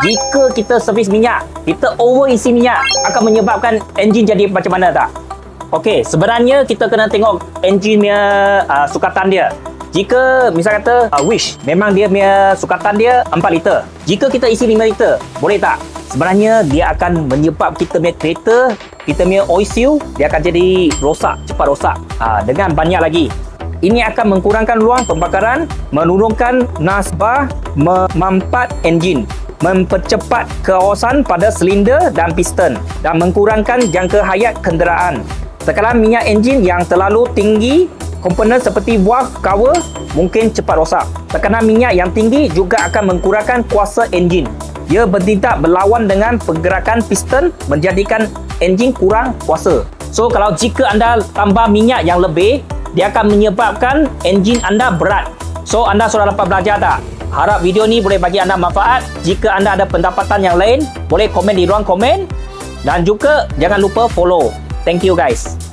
Jika kita servis minyak, kita overisi minyak, akan menyebabkan enjin jadi macam mana tak? Okey, sebenarnya kita kena tengok enjin punya sukatan dia. Jika misal kata wish, memang dia punya sukatan dia 4 liter. Jika kita isi 5 liter, boleh tak? Sebenarnya dia akan menyebab kita punya kereta, kita punya oil seal, dia akan jadi rosak, cepat rosak dengan banyak lagi. Ini akan mengkurangkan ruang pembakaran, menurunkan nasbah, memampat enjin, mempercepat kawasan pada silinder dan piston dan mengkurangkan jangka hayat kenderaan. Tekanan minyak enjin yang terlalu tinggi, komponen seperti valve cover mungkin cepat rosak. Tekanan minyak yang tinggi juga akan mengkurangkan kuasa enjin. Ia bertindak berlawan dengan pergerakan piston, menjadikan enjin kurang kuasa. So, kalau jika anda tambah minyak yang lebih, dia akan menyebabkan enjin anda berat. So, anda sudah dapat belajar tak? Harap video ni boleh bagi anda manfaat. Jika anda ada pendapatan yang lain, boleh komen di ruang komen. Dan juga jangan lupa follow. Thank you guys.